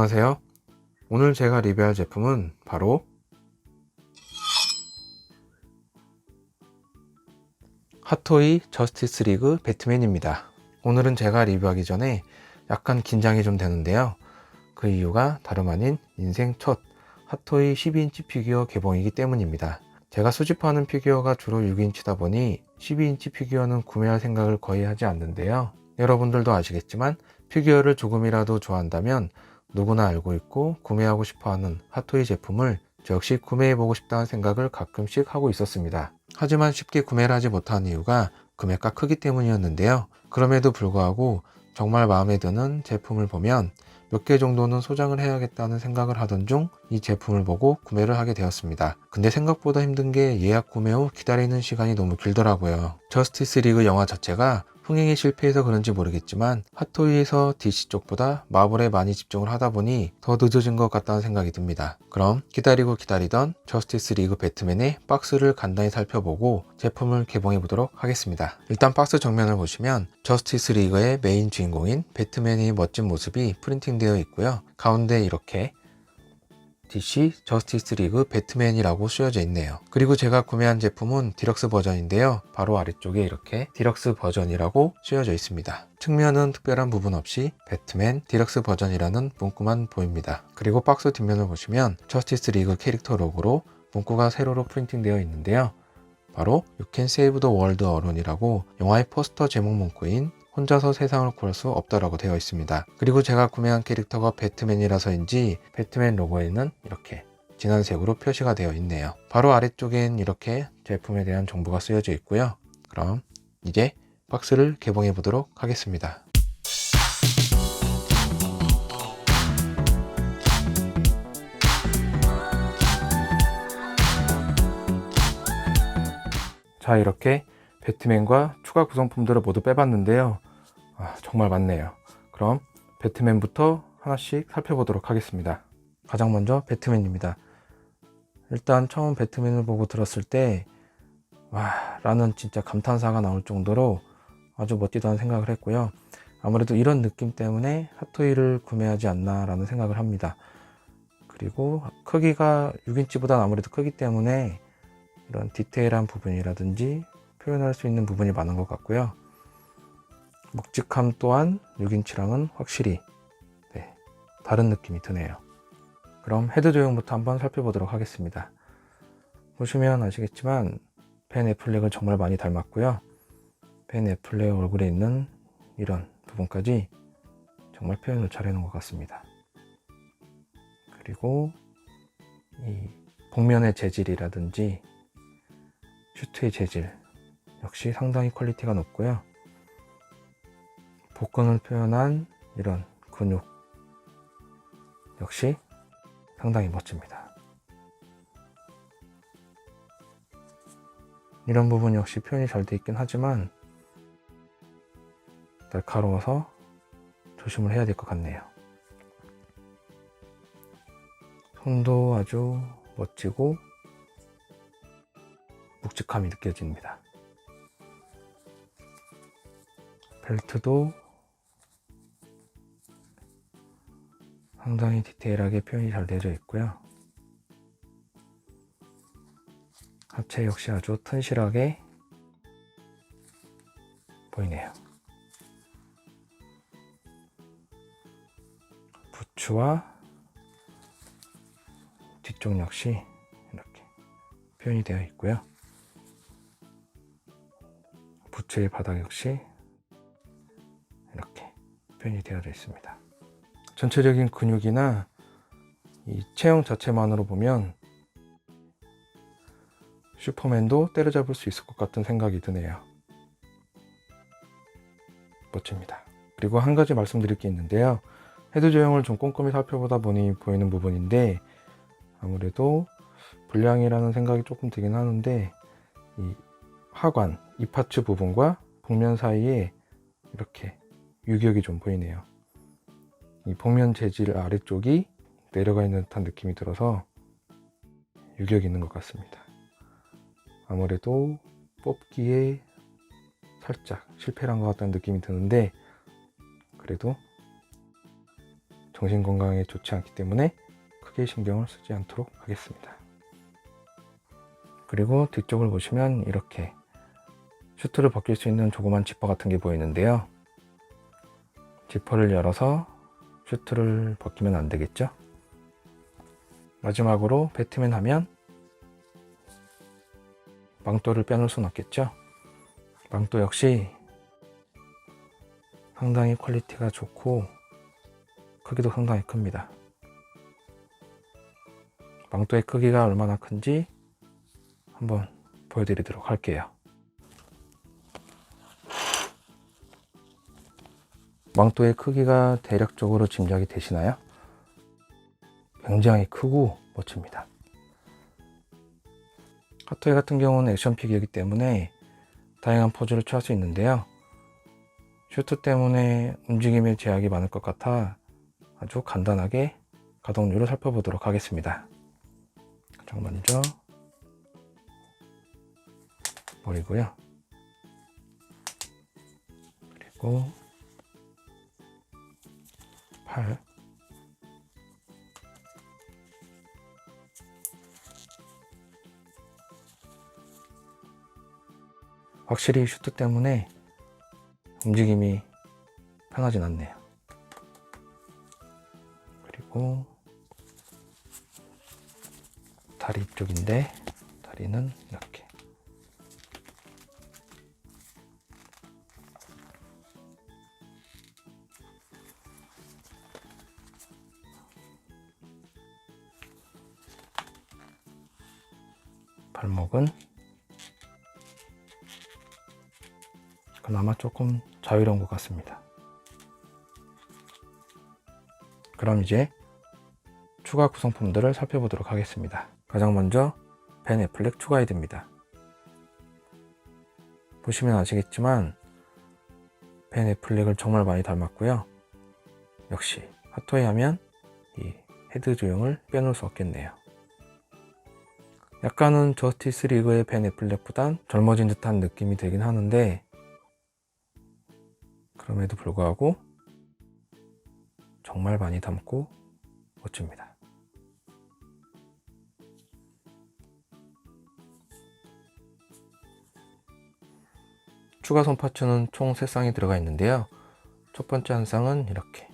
안녕하세요. 오늘 제가 리뷰할 제품은 바로 핫토이 저스티스 리그 배트맨입니다. 오늘은 제가 리뷰하기 전에 약간 긴장이 좀 되는데요. 그 이유가 다름 아닌 인생 첫 핫토이 12인치 피규어 개봉이기 때문입니다. 제가 수집하는 피규어가 주로 6인치다 보니 12인치 피규어는 구매할 생각을 거의 하지 않는데요. 여러분들도 아시겠지만 피규어를 조금이라도 좋아한다면 누구나 알고 있고 구매하고 싶어하는 핫토이 제품을 저 역시 구매해보고 싶다는 생각을 가끔씩 하고 있었습니다. 하지만 쉽게 구매를 하지 못한 이유가 금액과 크기 때문이었는데요. 그럼에도 불구하고 정말 마음에 드는 제품을 보면 몇 개 정도는 소장을 해야겠다는 생각을 하던 중 이 제품을 보고 구매를 하게 되었습니다. 근데 생각보다 힘든 게 예약 구매 후 기다리는 시간이 너무 길더라고요. 저스티스 리그 영화 자체가 흥행에 실패해서 그런지 모르겠지만 핫토이에서 DC 쪽보다 마블에 많이 집중을 하다 보니 더 늦어진 것 같다는 생각이 듭니다. 그럼 기다리던 저스티스 리그 배트맨의 박스를 간단히 살펴보고 제품을 개봉해 보도록 하겠습니다. 일단 박스 정면을 보시면 저스티스 리그의 메인 주인공인 배트맨의 멋진 모습이 프린팅되어 있고요. 가운데 이렇게 DC 저스티스 리그 배트맨이라고 쓰여져 있네요. 그리고 제가 구매한 제품은 디럭스 버전인데요. 바로 아래쪽에 이렇게 디럭스 버전이라고 쓰여져 있습니다. 측면은 특별한 부분 없이 배트맨 디럭스 버전이라는 문구만 보입니다. 그리고 박스 뒷면을 보시면 저스티스 리그 캐릭터 로고로 문구가 세로로 프린팅되어 있는데요. 바로 You can save the world alone이라고 영화의 포스터 제목 문구인 혼자서 세상을 구할 수 없다라고 되어 있습니다. 그리고 제가 구매한 캐릭터가 배트맨이라서인지 배트맨 로고에는 이렇게 진한 색으로 표시가 되어 있네요. 바로 아래쪽엔 이렇게 제품에 대한 정보가 쓰여져 있고요. 그럼 이제 박스를 개봉해 보도록 하겠습니다. 자, 이렇게 배트맨과 추가 구성품들을 모두 빼봤는데요. 정말 많네요. 그럼 배트맨부터 하나씩 살펴보도록 하겠습니다. 가장 먼저 배트맨입니다. 일단 처음 배트맨을 보고 들었을 때 라는 진짜 감탄사가 나올 정도로 아주 멋지다는 생각을 했고요. 아무래도 이런 느낌 때문에 핫토이를 구매하지 않나 라는 생각을 합니다. 그리고 크기가 6인치보다는 아무래도 크기 때문에 이런 디테일한 부분이라든지 표현할 수 있는 부분이 많은 것 같고요. 묵직함 또한 6인치랑은 확실히 다른 느낌이 드네요. 그럼 헤드 조형부터 한번 살펴보도록 하겠습니다. 보시면 아시겠지만 벤 애플렉을 정말 많이 닮았고요. 벤 애플렉 얼굴에 있는 이런 부분까지 정말 표현을 잘 해놓은 것 같습니다. 그리고 이 복면의 재질이라든지 슈트의 재질 역시 상당히 퀄리티가 높고요. 복근을 표현한 이런 근육 역시 상당히 멋집니다. 이런 부분 역시 표현이 잘 되어 있긴 하지만 날카로워서 조심을 해야 될 것 같네요. 손도 아주 멋지고 묵직함이 느껴집니다. 벨트도 상당히 디테일하게 표현이 잘 되어져 있고요. 하체 역시 아주 튼실하게 보이네요. 부츠와 뒤쪽 역시 이렇게 표현이 되어 있고요. 부츠의 바닥 역시 이렇게 표현이 되어져 있습니다. 전체적인 근육이나 이 체형 자체만으로 보면 슈퍼맨도 때려잡을 수 있을 것 같은 생각이 드네요. 멋집니다. 그리고 한 가지 말씀드릴 게 있는데요. 헤드 조형을 좀 꼼꼼히 살펴보다 보니 보이는 부분인데 아무래도 불량이라는 생각이 조금 들긴 하는데 이 하관, 이 파츠 부분과 복면 사이에 이렇게 유격이 좀 보이네요. 이 복면 재질 아래쪽이 내려가 있는 듯한 느낌이 들어서 유격이 있는 것 같습니다. 아무래도 뽑기에 살짝 실패를 한 것 같다는 느낌이 드는데 그래도 정신 건강에 좋지 않기 때문에 크게 신경을 쓰지 않도록 하겠습니다. 그리고 뒤쪽을 보시면 이렇게 슈트를 벗길 수 있는 조그만 지퍼 같은 게 보이는데요. 지퍼를 열어서 슈트를 벗기면 안 되겠죠? 마지막으로 배트맨 하면 망토를 빼놓을 수는 없겠죠? 망토 역시 상당히 퀄리티가 좋고 크기도 상당히 큽니다. 망토의 크기가 얼마나 큰지 한번 보여드리도록 할게요. 망토의 크기가 대략적으로 짐작이 되시나요? 굉장히 크고 멋집니다. 핫토이 같은 경우는 액션 피규어이기 때문에 다양한 포즈를 취할 수 있는데요. 슈트 때문에 움직임에 제약이 많을 것 같아 아주 간단하게 가동률을 살펴보도록 하겠습니다. 가장 먼저 머리고요. 그리고 팔, 확실히 슈트 때문에 움직임이 편하진 않네요. 그리고 다리 쪽인데 다리는 이렇게 발목은 그나마 조금 자유로운 것 같습니다. 그럼 이제 추가 구성품들을 살펴보도록 하겠습니다. 가장 먼저 벤 애플렉 추가 헤드입니다. 보시면 아시겠지만 벤 애플렉을 정말 많이 닮았고요. 역시 핫토이 하면 이 헤드 조형을 빼놓을 수 없겠네요. 약간은 저스티스 리그의 벤 애플렉보단 젊어진 듯한 느낌이 들긴 하는데 그럼에도 불구하고 정말 많이 닮고 멋집니다. 추가 손 파츠는 총 3쌍이 들어가 있는데요. 첫 번째 한 쌍은 이렇게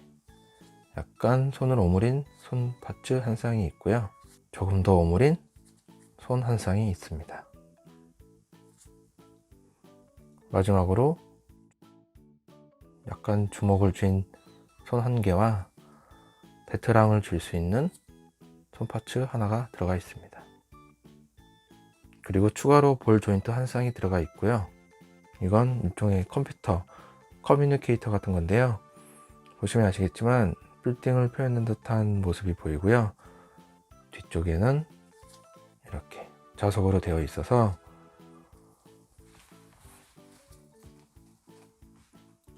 약간 손을 오므린 손 파츠 한 쌍이 있고요. 조금 더 오므린 손 한 쌍이 있습니다. 마지막으로 약간 주먹을 쥔 손 한 개와 배트랑을 줄 수 있는 손 파츠 하나가 들어가 있습니다. 그리고 추가로 볼 조인트 한 쌍이 들어가 있고요. 이건 일종의 컴퓨터 커뮤니케이터 같은 건데요. 보시면 아시겠지만 빌딩을 펴있는 듯한 모습이 보이고요. 뒤쪽에는 이렇게 자석으로 되어 있어서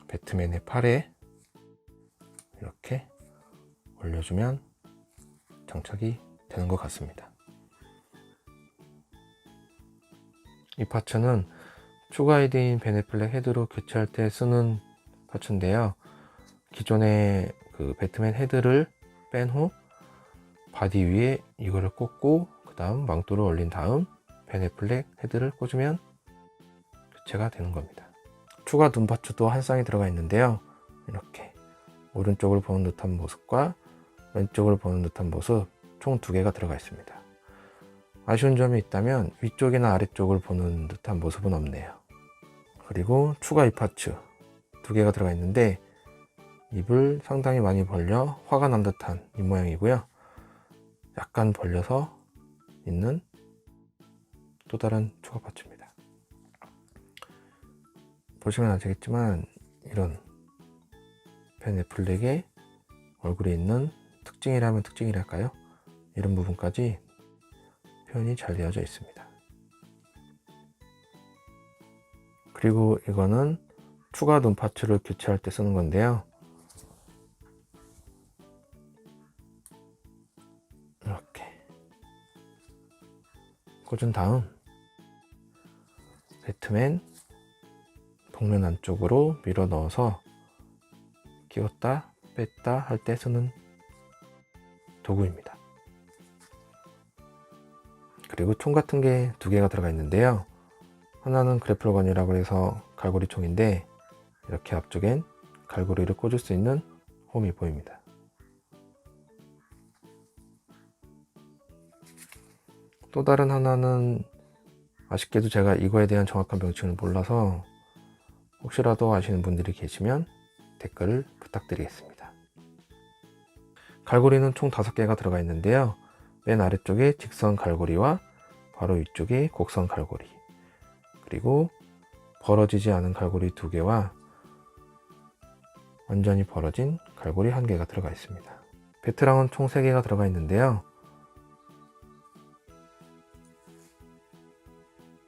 배트맨의 팔에 이렇게 올려주면 장착이 되는 것 같습니다. 이 파츠는 추가 헤드인 벤 애플렉 헤드로 교체할 때 쓰는 파츠인데요. 기존의 그 배트맨 헤드를 뺀 후 바디 위에 이거를 꽂고 그 다음 망토를 올린 다음 벤 애플렉 헤드를 꽂으면 교체가 되는 겁니다. 추가 눈 파츠도 한 쌍이 들어가 있는데요. 이렇게 오른쪽을 보는 듯한 모습과 왼쪽을 보는 듯한 모습 총 2개가 들어가 있습니다. 아쉬운 점이 있다면 위쪽이나 아래쪽을 보는 듯한 모습은 없네요. 그리고 추가 입 파츠 2개가 들어가 있는데 입을 상당히 많이 벌려 화가 난 듯한 입 모양이고요. 약간 벌려서 있는 또 다른 추가 파츠입니다. 보시면 아시겠지만 이런 벤 애플렉의 얼굴에 있는 특징이라면 특징이랄까요? 이런 부분까지 표현이 잘 되어져 있습니다. 그리고 이거는 추가 눈 파츠를 교체할 때 쓰는 건데요. 이렇게 꽂은 다음 배트맨 복면 안쪽으로 밀어 넣어서 끼웠다 뺐다 할 때 쓰는 도구입니다. 그리고 총 같은 게 두 개가 들어가 있는데요. 하나는 그래플건이라고 해서 갈고리 총인데 이렇게 앞쪽엔 갈고리를 꽂을 수 있는 홈이 보입니다. 또 다른 하나는 아쉽게도 제가 이거에 대한 정확한 명칭을 몰라서 혹시라도 아시는 분들이 계시면 댓글을 부탁드리겠습니다. 갈고리는 총 5개가 들어가 있는데요. 맨 아래쪽에 직선 갈고리와 바로 위쪽에 곡선 갈고리, 그리고 벌어지지 않은 갈고리 2개와 완전히 벌어진 갈고리 1개가 들어가 있습니다. 배트랑은 총 3개가 들어가 있는데요.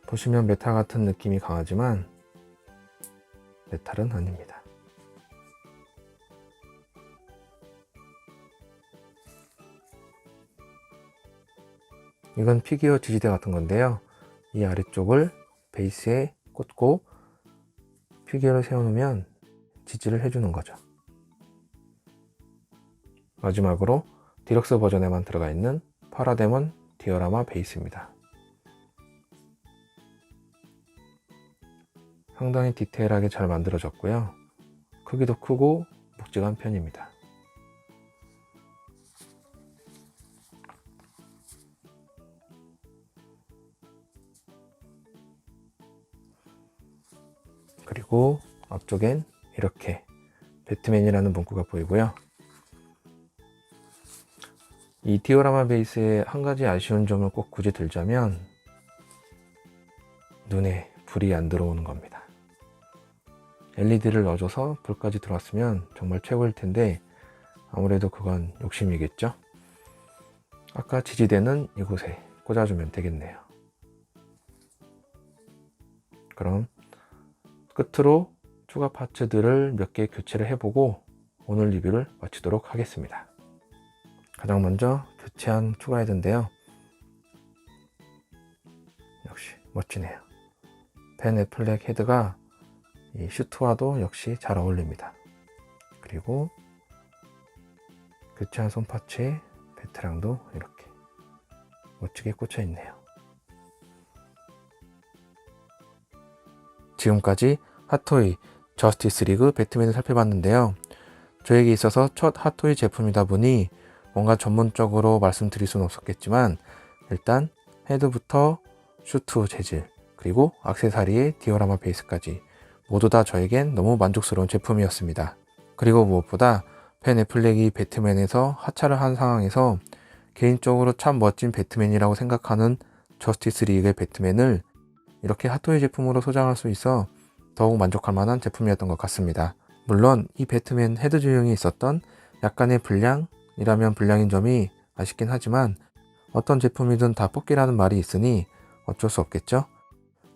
보시면 메탈 같은 느낌이 강하지만 메탈은 아닙니다. 이건 피규어 지지대 같은 건데요. 이 아래쪽을 베이스에 꽂고 피규어를 세워놓으면 지지를 해주는 거죠. 마지막으로 디럭스 버전에만 들어가 있는 파라데몬 디오라마 베이스입니다. 상당히 디테일하게 잘 만들어졌고요. 크기도 크고 묵직한 편입니다. 그리고 앞쪽엔 이렇게 배트맨이라는 문구가 보이고요. 이 디오라마 베이스의 한 가지 아쉬운 점을 꼭 굳이 들자면 눈에 불이 안 들어오는 겁니다. LED를 넣어줘서 불까지 들어왔으면 정말 최고일 텐데 아무래도 그건 욕심이겠죠. 아까 지지대는 이곳에 꽂아주면 되겠네요. 그럼 끝으로 추가 파츠들을 몇 개 교체를 해보고 오늘 리뷰를 마치도록 하겠습니다. 가장 먼저 교체한 추가 헤드인데요. 역시 멋지네요. 벤 애플렉 헤드가 이 슈트와도 역시 잘 어울립니다. 그리고 교체한 손파츠에 배트랑도 이렇게 멋지게 꽂혀 있네요. 지금까지 핫토이 저스티스 리그 배트맨을 살펴봤는데요. 저에게 있어서 첫 핫토이 제품이다 보니 뭔가 전문적으로 말씀드릴 수는 없었겠지만 일단 헤드부터 슈트 재질 그리고 액세서리의 디오라마 베이스까지 모두 다 저에겐 너무 만족스러운 제품이었습니다. 그리고 무엇보다 벤 애플렉이 배트맨에서 하차를 한 상황에서 개인적으로 참 멋진 배트맨이라고 생각하는 저스티스 리그의 배트맨을 이렇게 핫토이 제품으로 소장할 수 있어 더욱 만족할 만한 제품이었던 것 같습니다. 물론 이 배트맨 헤드 조형이 있었던 약간의 불량이라면 불량인 점이 아쉽긴 하지만 어떤 제품이든 다 뽑기라는 말이 있으니 어쩔 수 없겠죠.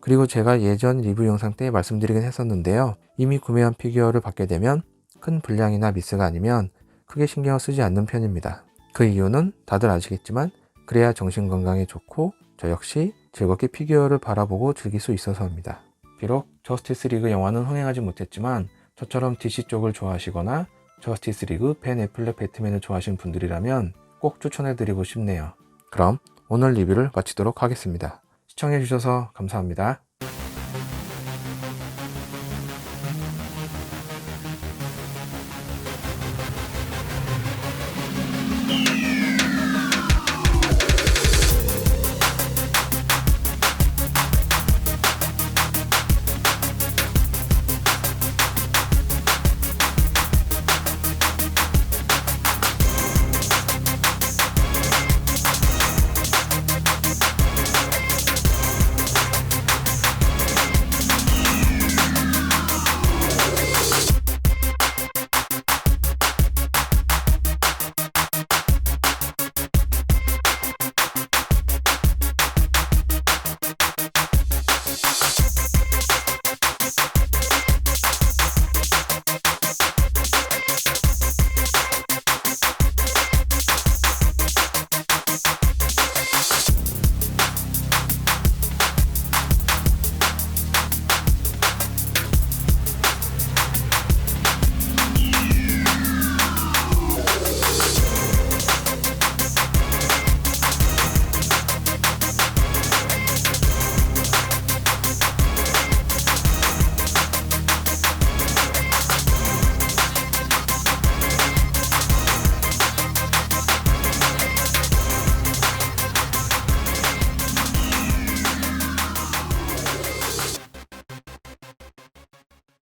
그리고 제가 예전 리뷰 영상 때 말씀드리긴 했었는데요. 이미 구매한 피규어를 받게 되면 큰 불량이나 미스가 아니면 크게 신경을 쓰지 않는 편입니다. 그 이유는 다들 아시겠지만 그래야 정신건강에 좋고 저 역시 즐겁게 피규어를 바라보고 즐길 수 있어서입니다. 비록 저스티스 리그 영화는 흥행하지 못했지만 저처럼 DC 쪽을 좋아하시거나 저스티스 리그 벤 애플렉 배트맨을 좋아하시는 분들이라면 꼭 추천해드리고 싶네요. 그럼 오늘 리뷰를 마치도록 하겠습니다. 시청해주셔서 감사합니다.